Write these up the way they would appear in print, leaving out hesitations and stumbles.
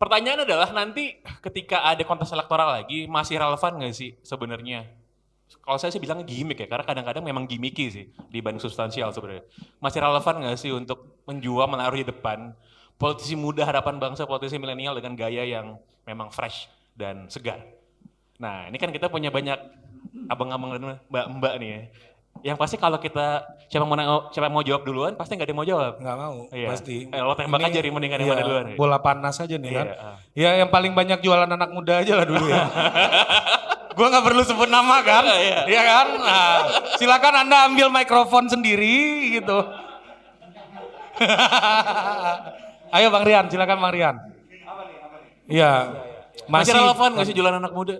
Pertanyaan adalah nanti ketika ada kontes elektoral lagi masih relevan nggak sih sebenarnya? Kalau saya sih bilang gimmick ya, karena kadang-kadang memang gimmicky sih dibanding substansial sebenarnya. Masih relevan nggak sih untuk menjual, menaruh di depan politisi muda harapan bangsa, politisi milenial dengan gaya yang memang fresh dan segar. Nah ini kan kita punya banyak abang-abang dan mbak-mbak nih ya. Yang pasti kalau kita siapa yang mau jawab duluan pasti nggak ada yang mau jawab. Nggak mau, Iya. pasti. Lo tembak aja nih mendingan yang mana duluan. Ya. Bola panas aja nih kan. Iya. Ya yang paling banyak jualan anak muda aja lah dulu ya. Gue nggak perlu sebut nama kan, iya kan? Nah, silakan Anda ambil mikrofon sendiri gitu. Ayo Bang Rian, silakan Bang Rian. Iya. Masih relevan nggak sih jualan anak muda?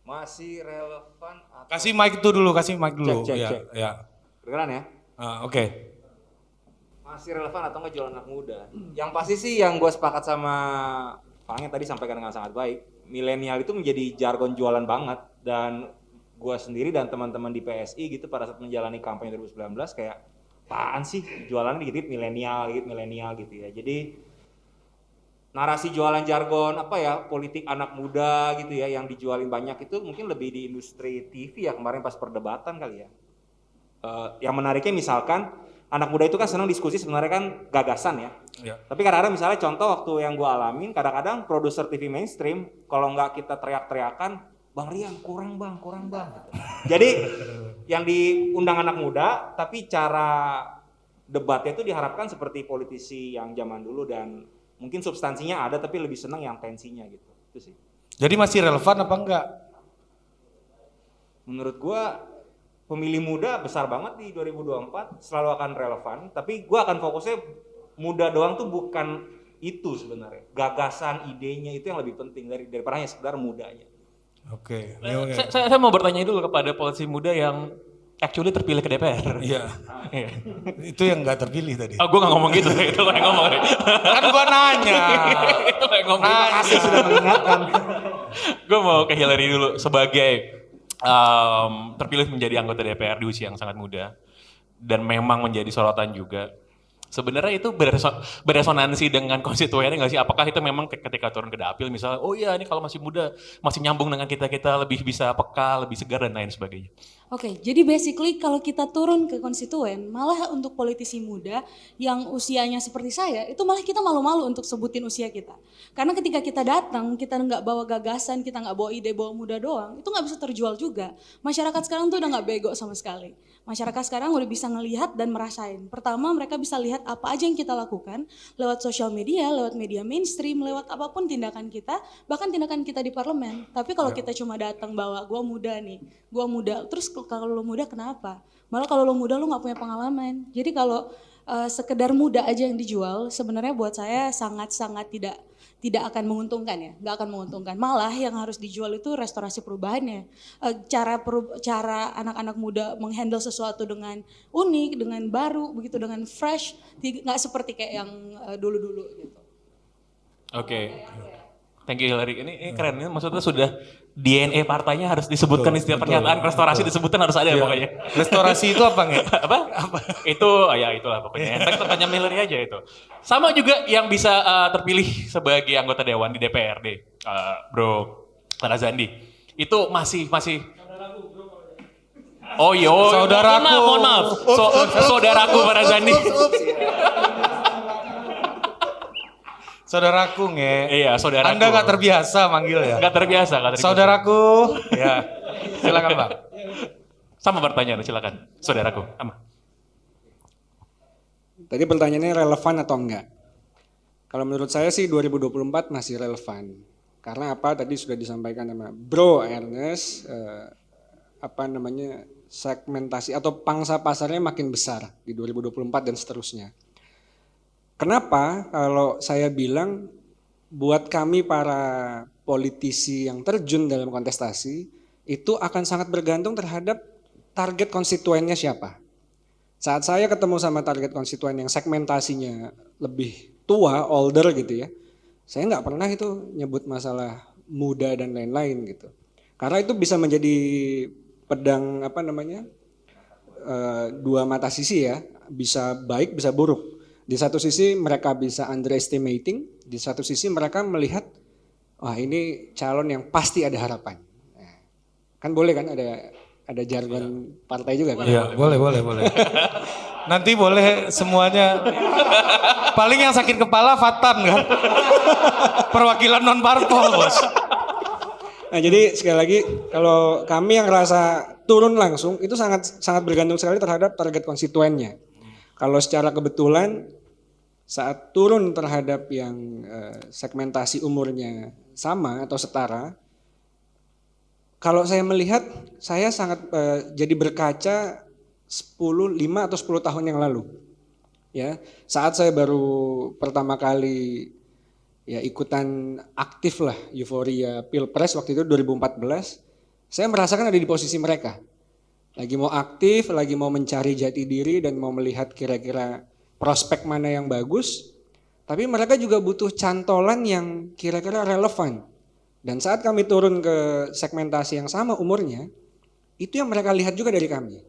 Masih relevan. Kasih mic itu dulu, kasih mic dulu. Cek. Ya. Kedengeran ya? Oke. Masih relevan atau nggak jualan anak muda? Yang pasti sih yang gue sepakat sama Fang yang tadi sampaikan dengan sangat baik. Milenial itu menjadi jargon jualan banget, dan gue sendiri dan teman-teman di PSI gitu pada saat menjalani kampanye 2019 kayak apaan sih jualan dikit milenial gitu ya. Jadi narasi jualan jargon apa ya, politik anak muda gitu ya yang dijualin banyak itu mungkin lebih di industri TV ya, kemarin pas perdebatan kali ya. Yang menariknya misalkan anak muda itu kan senang diskusi sebenarnya kan gagasan ya. Tapi kadang-kadang misalnya contoh waktu yang gue alamin, kadang-kadang produser TV mainstream kalau nggak kita teriak-teriakan, Bang Rian kurang bang gitu. Jadi yang diundang anak muda tapi cara debatnya itu diharapkan seperti politisi yang zaman dulu, dan mungkin substansinya ada tapi lebih senang yang tensinya gitu. Itu sih. Jadi masih relevan apa enggak? Menurut gue pemilih muda besar banget di 2024, selalu akan relevan, tapi gue akan fokusnya muda doang tuh bukan itu sebenarnya. Gagasan, idenya itu yang lebih penting daripada hanya sekedar mudanya. Oke. Saya mau bertanya dulu kepada politisi muda yang actually terpilih ke DPR. Iya. Itu yang nggak terpilih tadi. Oh, gue nggak ngomong gitu, itu lo yang ngomong. Kan gue nanya. Itu lo yang ngomong. Terima kasih sudah mengingatkan. Gue mau ke Hillary dulu sebagai terpilih menjadi anggota DPR di usia yang sangat muda dan memang menjadi sorotan juga. Sebenarnya itu beresonansi dengan konstituennya nggak sih? Apakah itu memang ketika turun ke dapil misalnya, oh iya ini kalau masih muda masih nyambung dengan kita lebih bisa peka, lebih segar dan lain sebagainya. Oke, jadi basically kalau kita turun ke konstituen, malah untuk politisi muda yang usianya seperti saya, itu malah kita malu-malu untuk sebutin usia kita. Karena ketika kita datang, kita nggak bawa gagasan, kita nggak bawa ide, bawa muda doang, itu nggak bisa terjual juga. Masyarakat sekarang tuh udah nggak bego sama sekali. Masyarakat sekarang udah bisa ngelihat dan merasain. Pertama, mereka bisa lihat apa aja yang kita lakukan lewat sosial media, lewat media mainstream, lewat apapun tindakan kita, bahkan tindakan kita di parlemen. Tapi kalau kita cuma datang bawa, gue muda nih, gue muda, terus kalau lo muda kenapa? Malah kalau lo muda lo nggak punya pengalaman. Jadi kalau sekedar muda aja yang dijual, sebenarnya buat saya sangat-sangat tidak akan menguntungkan ya, nggak akan menguntungkan. Malah yang harus dijual itu restorasi perubahannya. Cara anak-anak muda menghandle sesuatu dengan unik, dengan baru, begitu dengan fresh, nggak seperti kayak yang dulu-dulu gitu. Oke. Thank you Hillary. Ini keren, ini maksudnya sudah DNA partainya harus disebutkan di setiap pernyataan, restorasi disebutkan harus ada pokoknya. Restorasi itu apa nggak? apa? Itu ya itulah pokoknya. Entar tanya Hillary aja itu. Sama juga yang bisa terpilih sebagai anggota dewan di DPRD, Bro Tarazandi. Itu masih Oh iya, saudaraku. Mohon maaf. Saudaraku Tarazandi. Saudaraku nge. Iya, saudaraku. Anda nggak terbiasa manggil ya? Nggak terbiasa. Saudaraku. Ya, silakan Bang. Sama pertanyaan, silakan. Saudaraku. Tadi pertanyaannya relevan atau enggak? Kalau menurut saya sih 2024 masih relevan. Karena apa? Tadi sudah disampaikan sama Bro Ernest, segmentasi atau pangsa pasarnya makin besar di 2024 dan seterusnya. Kenapa kalau saya bilang buat kami para politisi yang terjun dalam kontestasi itu akan sangat bergantung terhadap target konstituennya siapa. Saat saya ketemu sama target konstituen yang segmentasinya lebih tua, older gitu ya, saya nggak pernah itu nyebut masalah muda dan lain-lain gitu. Karena itu bisa menjadi pedang dua mata sisi ya, bisa baik bisa buruk. Di satu sisi mereka bisa underestimating, Di satu sisi mereka melihat, wah ini calon yang pasti ada harapan. Nah, kan boleh kan ada jargon partai juga kan? Iya, boleh. Nanti boleh semuanya. Paling yang sakit kepala Fatan kan. Perwakilan non parpol, Bos. Nah, jadi sekali lagi kalau kami yang rasa turun langsung itu sangat sangat bergantung sekali terhadap target konstituennya. Kalau secara kebetulan saat turun terhadap yang segmentasi umurnya sama atau setara, kalau saya melihat saya sangat jadi berkaca 5 atau 10 tahun yang lalu. Ya, saat saya baru pertama kali ya ikutan aktif lah euforia Pilpres waktu itu 2014, saya merasakan ada di posisi mereka. Lagi mau aktif, lagi mau mencari jati diri dan mau melihat kira-kira prospek mana yang bagus, tapi mereka juga butuh cantolan yang kira-kira relevan. Dan saat kami turun ke segmentasi yang sama umurnya, itu yang mereka lihat juga dari kami.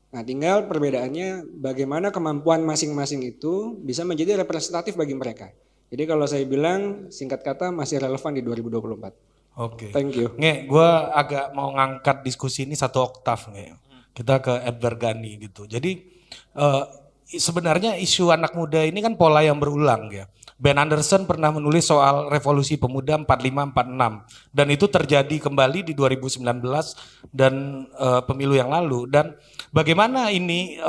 Nah, tinggal perbedaannya bagaimana kemampuan masing-masing itu bisa menjadi representatif bagi mereka. Jadi kalau saya bilang singkat kata masih relevan di 2024. Oke. Thank you. Nge, gue agak mau ngangkat diskusi ini satu oktav Nge. Kita ke Edward Ghani gitu. Jadi sebenarnya isu anak muda ini kan pola yang berulang ya. Ben Anderson pernah menulis soal revolusi pemuda 45-46 dan itu terjadi kembali di 2019 dan pemilu yang lalu. Dan bagaimana ini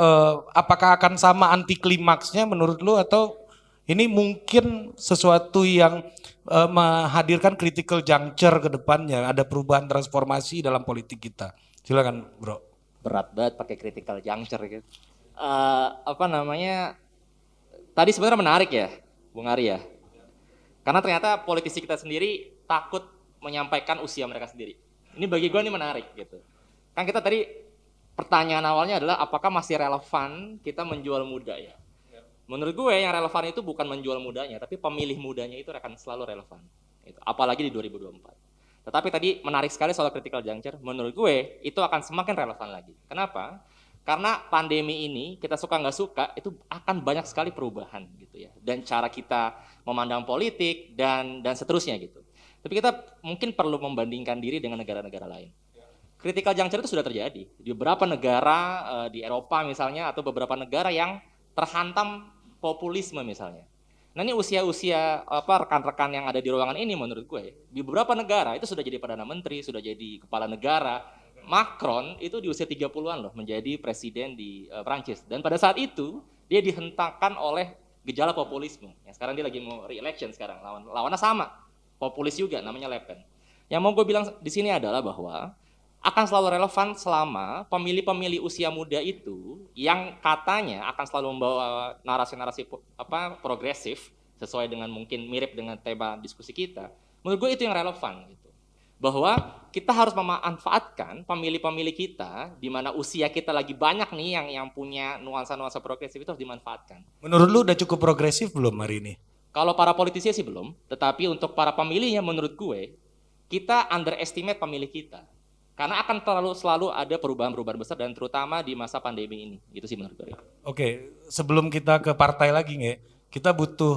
apakah akan sama anti klimaksnya menurut lu atau ini mungkin sesuatu yang menghadirkan critical juncture ke depannya, ada perubahan transformasi dalam politik kita. Silakan, Bro. Berat banget pakai critical juncture gitu. Tadi sebenarnya menarik ya, Bung Ari ya. Karena ternyata politisi kita sendiri takut menyampaikan usia mereka sendiri. Ini bagi gue ini menarik gitu. Kan kita tadi pertanyaan awalnya adalah apakah masih relevan kita menjual muda ya. Menurut gue yang relevan itu bukan menjual mudanya, tapi pemilih mudanya itu akan selalu relevan. Gitu. Apalagi di 2024. Tetapi tadi menarik sekali soal critical juncture, menurut gue itu akan semakin relevan lagi. Kenapa? Karena pandemi ini kita suka nggak suka itu akan banyak sekali perubahan gitu ya. Dan cara kita memandang politik dan seterusnya gitu. Tapi kita mungkin perlu membandingkan diri dengan negara-negara lain. Critical juncture itu sudah terjadi di beberapa negara di Eropa misalnya atau beberapa negara yang terhantam populisme misalnya. Nah ini usia-usia rekan-rekan yang ada di ruangan ini menurut gue di beberapa negara itu sudah jadi Perdana Menteri, sudah jadi kepala negara. Macron itu di usia 30-an loh menjadi presiden di Prancis. Dan pada saat itu dia dihentakkan oleh gejala populisme. Yang sekarang dia lagi mau re-election sekarang, lawannya sama. Populis juga namanya Le Pen. Yang mau gue bilang di sini adalah bahwa akan selalu relevan selama pemilih-pemilih usia muda itu yang katanya akan selalu membawa narasi-narasi progresif sesuai dengan mungkin mirip dengan tema diskusi kita. Menurut gue itu yang relevan gitu. Bahwa kita harus memanfaatkan pemilih-pemilih kita di mana usia kita lagi banyak nih yang punya nuansa-nuansa progresif itu harus dimanfaatkan. Menurut lu udah cukup progresif belum hari ini? Kalau para politisi sih belum, tetapi untuk para pemilihnya menurut gue kita underestimate pemilih kita. Karena akan selalu ada perubahan-perubahan besar dan terutama di masa pandemi ini. Gitu sih menurut gue. Oke, sebelum kita ke partai lagi Nge, kita butuh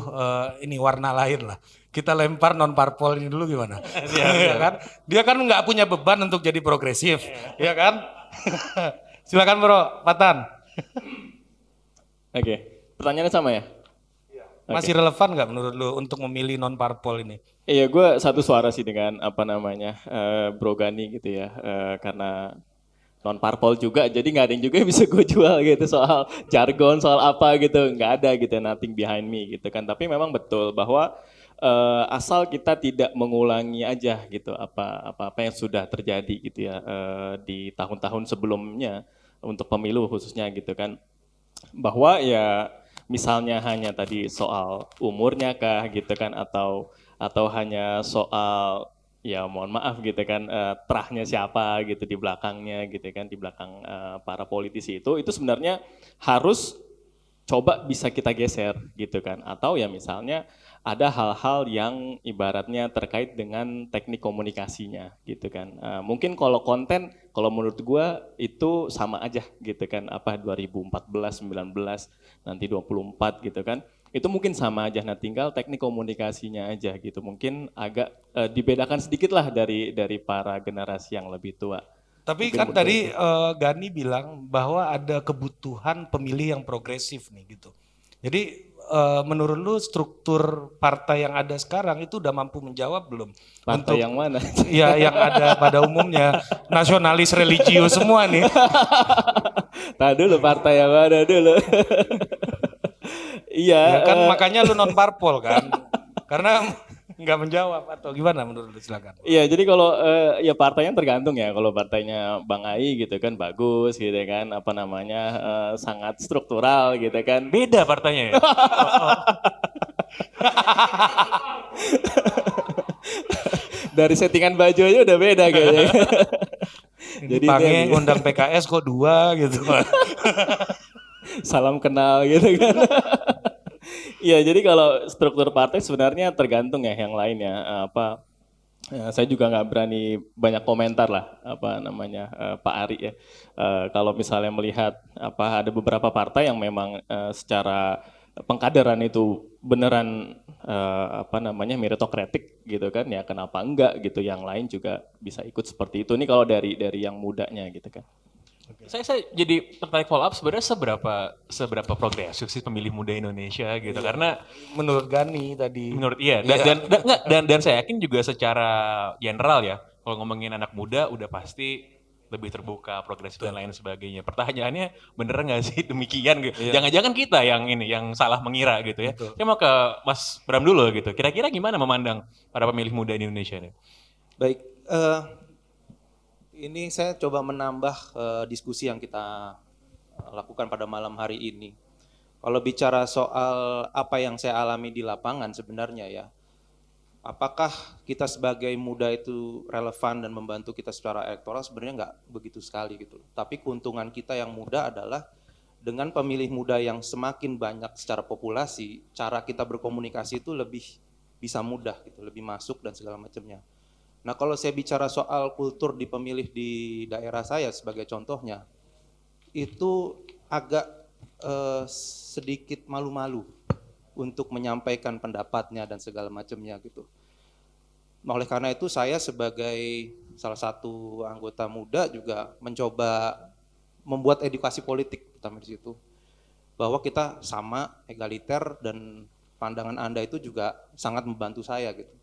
ini warna lain lah. Kita lempar non parpol ini dulu gimana? Ya kan? Dia kan nggak punya beban untuk jadi progresif, ya kan? Silakan Bro, Patan. Oke, pertanyaannya sama ya? Masih relevan nggak menurut lu untuk memilih non parpol ini? Iya, gue satu suara sih dengan Bro Ghani gitu ya, karena non parpol juga, jadi nggak ada yang juga yang bisa gue jual gitu soal jargon, soal apa gitu, nggak ada gitu, nothing behind me gitu kan. Tapi memang betul bahwa asal kita tidak mengulangi aja gitu apa yang sudah terjadi gitu ya di tahun-tahun sebelumnya untuk pemilu khususnya gitu kan, bahwa ya misalnya hanya tadi soal umurnya kah gitu kan atau hanya soal ya mohon maaf gitu kan terahnya siapa gitu di belakangnya gitu kan, di belakang para politisi itu sebenarnya harus coba bisa kita geser gitu kan, atau ya misalnya ada hal-hal yang ibaratnya terkait dengan teknik komunikasinya gitu kan. Mungkin kalau konten, kalau menurut gua itu sama aja gitu kan, 2014, 19, nanti 24 gitu kan. itu mungkin sama aja. Nah tinggal teknik komunikasinya aja gitu. Mungkin agak dibedakan sedikit lah dari para generasi yang lebih tua. Tapi Mungkin kan begitu. tadi Gani bilang bahwa ada kebutuhan pemilih yang progresif nih gitu. Jadi menurut lu struktur partai yang ada sekarang itu udah mampu menjawab belum? Partai yang mana? Ya yang ada pada umumnya nasionalis religius semua nih. Tahan dulu partai yang mana dulu. Iya. Ya kan makanya lu non parpol kan. Karena nggak menjawab atau gimana menurut lu, silakan. Iya, jadi kalau ya partainya tergantung ya. Kalau partainya Bang Ai gitu kan bagus gitu kan, apa namanya sangat struktural gitu kan. Beda partainya ya. Dari settingan baju aja udah beda kayaknya. Jadi Pange dia- ngundang PKS kok 2 gitu. salam kenal gitu kan. Iya, jadi kalau struktur partai sebenarnya tergantung ya yang lainnya. Saya juga nggak berani banyak komentar lah apa namanya Pak Ari ya. Kalau misalnya melihat ada beberapa partai yang memang secara pengkaderan itu beneran meritokratik gitu kan, ya kenapa enggak gitu, yang lain juga bisa ikut seperti itu nih kalau dari yang mudanya gitu kan. Saya jadi tertarik follow up, sebenarnya seberapa progresif sih pemilih muda Indonesia gitu, karena Menurut Gani tadi. menurut dan saya yakin juga secara general ya, kalau ngomongin anak muda udah pasti lebih terbuka, progresif dan lain sebagainya. Pertanyaannya bener nggak sih demikian gitu? Jangan-jangan kita yang salah mengira gitu ya. Saya mau ke Mas Bram dulu gitu. Kira-kira gimana memandang para pemilih muda di Indonesia ini? Baik, ini saya coba menambah diskusi yang kita lakukan pada malam hari ini. Kalau bicara soal apa yang saya alami di lapangan sebenarnya ya, apakah kita sebagai muda itu relevan dan membantu kita secara elektoral, sebenarnya nggak begitu sekali gitu. Tapi keuntungan kita yang muda adalah dengan pemilih muda yang semakin banyak secara populasi, cara kita berkomunikasi itu lebih bisa mudah gitu, lebih masuk dan segala macamnya. Nah kalau saya bicara soal kultur di pemilih di daerah saya sebagai contohnya, itu agak sedikit malu-malu untuk menyampaikan pendapatnya dan segala macamnya gitu. Oleh karena itu saya sebagai salah satu anggota muda juga mencoba membuat edukasi politik pertama di situ. Bahwa kita sama, egaliter, dan pandangan Anda itu juga sangat membantu saya gitu.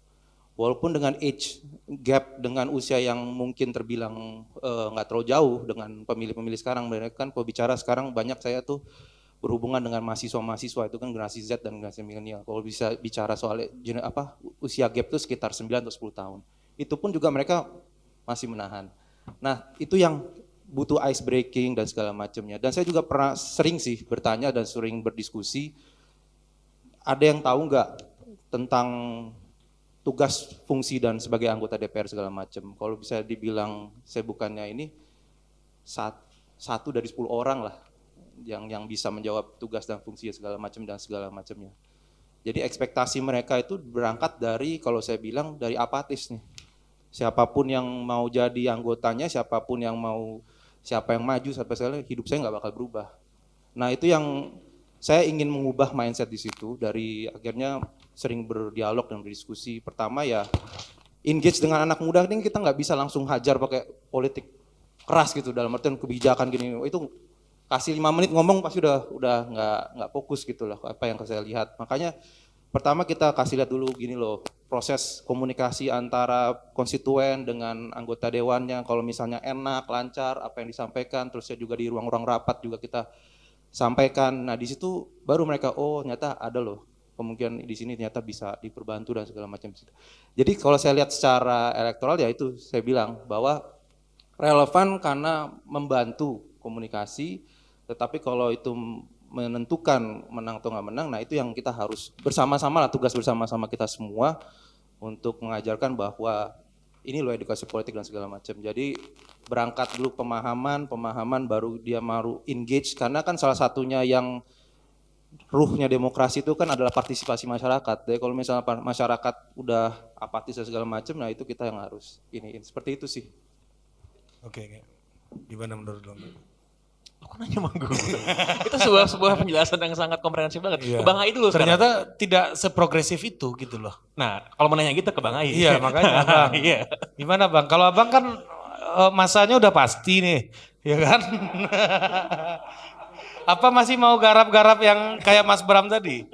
Walaupun dengan age gap, dengan usia yang mungkin terbilang nggak terlalu jauh dengan pemilih-pemilih sekarang, mereka kan kalau bicara sekarang banyak saya tuh berhubungan dengan mahasiswa-mahasiswa itu kan generasi Z dan generasi milenial. Kalau bisa bicara soal usia gap itu sekitar 9 atau 10 tahun. Itu pun juga mereka masih menahan. Nah, itu yang butuh ice breaking dan segala macamnya. Dan saya juga pernah sering sih bertanya dan sering berdiskusi, ada yang tahu nggak tentang tugas, fungsi dan sebagai anggota DPR segala macam. Kalau bisa dibilang saya bukannya ini satu dari 10 orang lah yang bisa menjawab tugas dan fungsi segala macam dan segala macamnya. Jadi ekspektasi mereka itu berangkat dari, kalau saya bilang, dari apatis nih. Siapapun yang mau jadi anggotanya, siapa yang maju sampai sekarang, hidup saya nggak bakal berubah. Nah itu yang saya ingin mengubah mindset di situ, dari akhirnya sering berdialog dan berdiskusi. Pertama ya engage dengan anak muda ini, kita nggak bisa langsung hajar pakai politik keras gitu, dalam artian kebijakan gini, itu kasih 5 menit ngomong pasti udah nggak fokus gitu lah apa yang saya lihat. Makanya pertama kita kasih lihat dulu gini loh, proses komunikasi antara konstituen dengan anggota dewannya, kalau misalnya enak, lancar apa yang disampaikan, terus juga di ruang-ruang rapat juga kita sampaikan. Nah di situ baru mereka, oh ternyata ada loh kemungkinan di sini ternyata bisa diperbantu dan segala macam. Jadi kalau saya lihat secara elektoral ya itu saya bilang bahwa relevan karena membantu komunikasi, tetapi kalau itu menentukan menang atau nggak menang, nah itu yang kita harus bersama-sama lah, tugas bersama-sama kita semua untuk mengajarkan bahwa ini loh edukasi politik dan segala macam. Jadi berangkat dulu pemahaman baru dia mau engage, karena kan salah satunya yang ruhnya demokrasi itu kan adalah partisipasi masyarakat. Jadi kalau misalnya masyarakat udah apatis dan segala macam, nah itu kita yang harus ini seperti itu sih. Oke. Gimana menurut lo? Lo kok nanya sama gue? Itu sebuah penjelasan yang sangat komprehensif banget. Iya. Ke Bang Ai dulu sekarang. Ternyata tidak seprogresif itu gitu loh. Nah, kalau mau nanya gitu ke Bang Ai. Iya makanya Bang. Iya. Gimana Bang? Kalau Abang kan masanya udah pasti nih, ya kan? Apa masih mau garap-garap yang kayak Mas Bram tadi?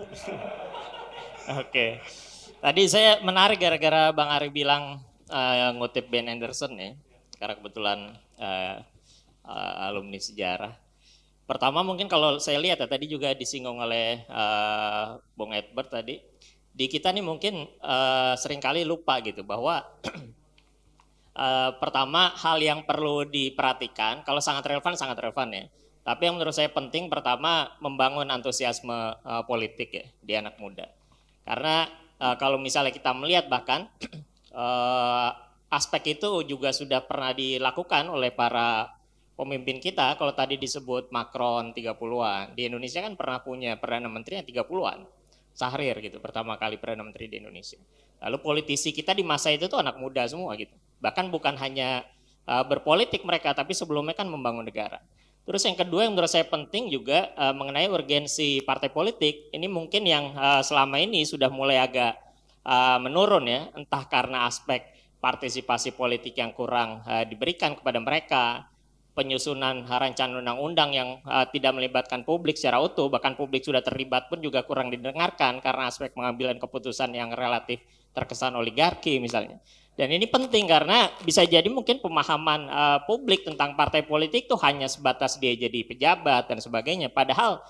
Oke. Tadi saya menarik gara-gara Bang Ari bilang ngutip Ben Anderson ya. Karena kebetulan alumni sejarah. Pertama mungkin kalau saya lihat ya tadi juga disinggung oleh Bung Edward tadi. Di kita nih mungkin seringkali lupa gitu bahwa pertama hal yang perlu diperhatikan, kalau sangat relevan ya. Tapi yang menurut saya penting pertama membangun antusiasme politik ya di anak muda. Karena kalau misalnya kita melihat bahkan aspek itu juga sudah pernah dilakukan oleh para pemimpin kita. Kalau tadi disebut Macron 30-an, di Indonesia kan pernah punya Perdana Menteri yang 30-an. Syahrir gitu, pertama kali Perdana Menteri di Indonesia. Lalu politisi kita di masa itu tuh anak muda semua gitu. Bahkan bukan hanya berpolitik mereka, tapi sebelumnya kan membangun negara. Terus yang kedua yang menurut saya penting juga mengenai urgensi partai politik. Ini mungkin yang selama ini sudah mulai agak menurun ya, entah karena aspek partisipasi politik yang kurang diberikan kepada mereka, penyusunan rancangan undang-undang yang tidak melibatkan publik secara utuh, bahkan publik sudah terlibat pun juga kurang didengarkan karena aspek pengambilan keputusan yang relatif terkesan oligarki misalnya. Dan ini penting karena bisa jadi mungkin pemahaman publik tentang partai politik itu hanya sebatas dia jadi pejabat dan sebagainya. Padahal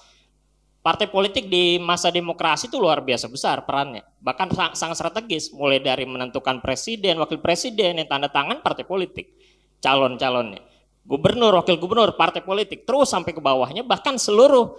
partai politik di masa demokrasi itu luar biasa besar perannya. Bahkan sangat strategis, mulai dari menentukan presiden, wakil presiden yang tanda tangan partai politik, calon-calonnya. Gubernur, wakil gubernur, partai politik, terus sampai ke bawahnya, bahkan seluruh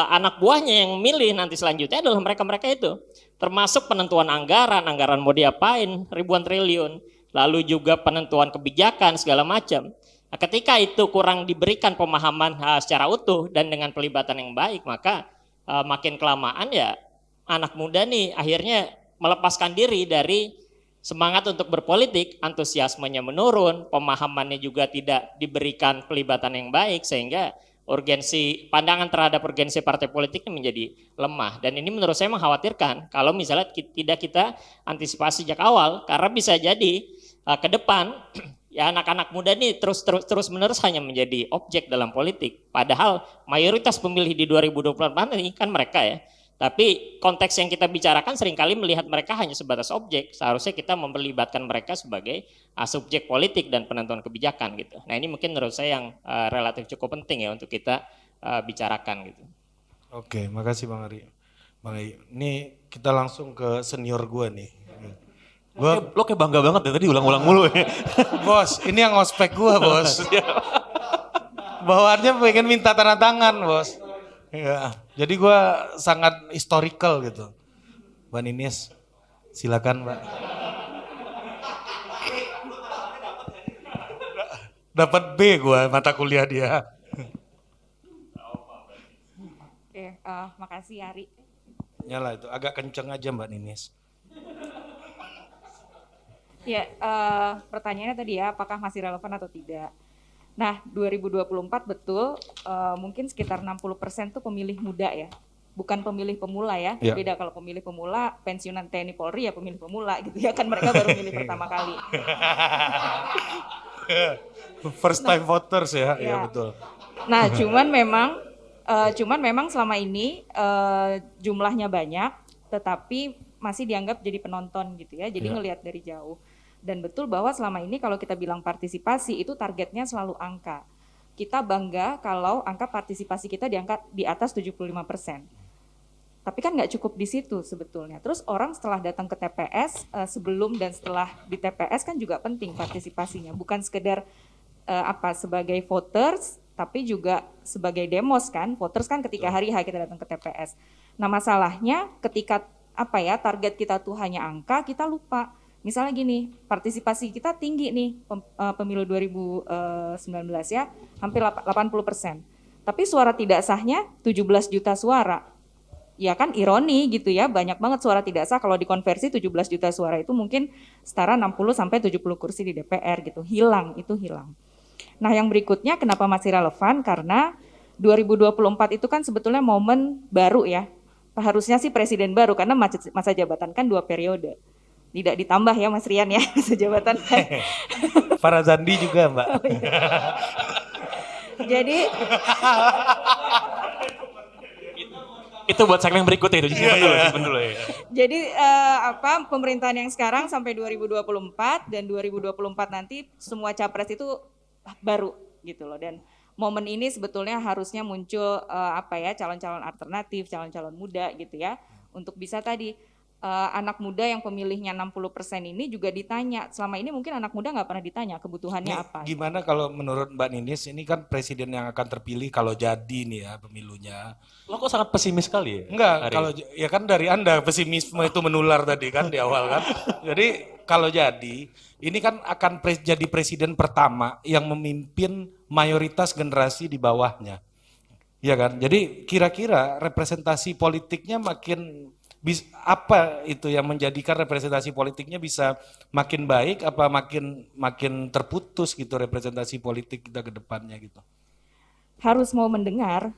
anak buahnya yang milih nanti selanjutnya adalah mereka-mereka itu. Termasuk penentuan anggaran mau diapain, ribuan triliun, lalu juga penentuan kebijakan segala macam. Nah, ketika itu kurang diberikan pemahaman secara utuh dan dengan pelibatan yang baik, maka makin kelamaan ya anak muda nih akhirnya melepaskan diri dari semangat untuk berpolitik, antusiasmenya menurun, pemahamannya juga tidak diberikan pelibatan yang baik sehingga pandangan terhadap urgensi partai politik ini menjadi lemah. Dan ini menurut saya mengkhawatirkan kalau misalnya tidak kita antisipasi sejak awal, karena bisa jadi ke depan ya anak-anak muda ini terus menerus hanya menjadi objek dalam politik. Padahal mayoritas pemilih di 2024 ini kan mereka ya. Tapi konteks yang kita bicarakan seringkali melihat mereka hanya sebatas objek. Seharusnya kita memperlibatkan mereka sebagai subjek politik dan penentuan kebijakan gitu. Nah ini mungkin menurut saya yang relatif cukup penting ya untuk kita bicarakan gitu. Oke, makasih Bang Ari. Bang Ari, ini kita langsung ke senior gue nih. Lo kayak bangga banget ya tadi ulang-ulang mulu ya. Bos, ini yang ospek gue bos. Bawaannya pengen minta tanda tangan bos. Ya, jadi gue sangat historical gitu. Mbak Ninis, silakan Mbak. Dapat B gue mata kuliah dia. Oke, makasih Ari. Nyala itu, agak kenceng aja Mbak Ninis. Ya, pertanyaannya tadi ya, apakah masih relevan atau tidak? Nah, 2024 betul, mungkin sekitar 60% tuh pemilih muda ya, bukan pemilih pemula ya. Ya. Beda kalau pemilih pemula, pensiunan TNI Polri ya pemilih pemula gitu ya, kan mereka baru milih pertama kali. First time voters ya, Ya. ya betul. Nah, cuman memang selama ini jumlahnya banyak, tetapi masih dianggap jadi penonton gitu ya, jadi Ya. ngelihat dari jauh. Dan betul bahwa selama ini kalau kita bilang partisipasi itu targetnya selalu angka. Kita bangga kalau angka partisipasi kita di atas 75%. Tapi kan nggak cukup di situ sebetulnya. Terus orang setelah datang ke TPS, sebelum dan setelah di TPS kan juga penting partisipasinya. Bukan sekedar sebagai voters, tapi juga sebagai demos kan. Voters kan ketika hari H kita datang ke TPS. Nah masalahnya ketika target kita tuh hanya angka, kita lupa. Misalnya gini, partisipasi kita tinggi nih pemilu 2019 ya, hampir 80%. Tapi suara tidak sahnya 17 juta suara. Ya kan ironi gitu ya, banyak banget suara tidak sah kalau dikonversi 17 juta suara itu mungkin setara 60 sampai 70 kursi di DPR gitu. Hilang. Nah yang berikutnya kenapa masih relevan? Karena 2024 itu kan sebetulnya momen baru ya. Harusnya sih presiden baru karena masa jabatan kan 2 periode. Tidak ditambah ya Mas Rian ya masa jabatan kan. Farazandi juga Mbak. Oh, iya. Jadi Itu buat segmen berikutnya itu simpen dulu ya. Jadi pemerintahan yang sekarang sampai 2024 dan 2024 nanti semua capres itu baru gitu loh, dan momen ini sebetulnya harusnya muncul calon-calon alternatif, calon-calon muda gitu ya, untuk bisa tadi anak muda yang pemilihnya 60% ini juga ditanya. Selama ini mungkin anak muda nggak pernah ditanya kebutuhannya apa. Gimana kalau menurut Mbak Ninis, ini kan presiden yang akan terpilih kalau jadi nih ya pemilunya. Lo kok sangat pesimis sekali ya? Enggak, kalau ya kan dari Anda pesimisme itu menular tadi kan di awal kan. Jadi kalau jadi, ini kan akan jadi presiden pertama yang memimpin mayoritas generasi di bawahnya. Ya kan? Jadi kira-kira representasi politiknya makin apa itu yang menjadikan representasi politiknya bisa makin baik apa makin terputus gitu representasi politik kita ke depannya gitu. Harus mau mendengar.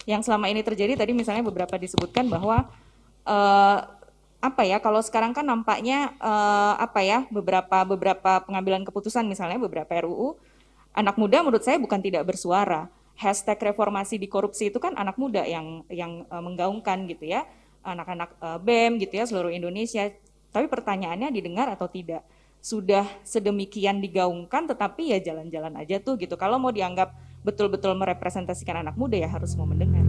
Yang selama ini terjadi tadi misalnya beberapa disebutkan bahwa kalau sekarang kan nampaknya beberapa pengambilan keputusan misalnya beberapa RUU anak muda menurut saya bukan tidak bersuara. Hashtag reformasi di korupsi itu kan anak muda yang menggaungkan gitu ya. Anak-anak BEM gitu ya seluruh Indonesia, tapi pertanyaannya didengar atau tidak? Sudah sedemikian digaungkan tetapi ya jalan-jalan aja tuh gitu. Kalau mau dianggap betul-betul merepresentasikan anak muda ya harus mau mendengar.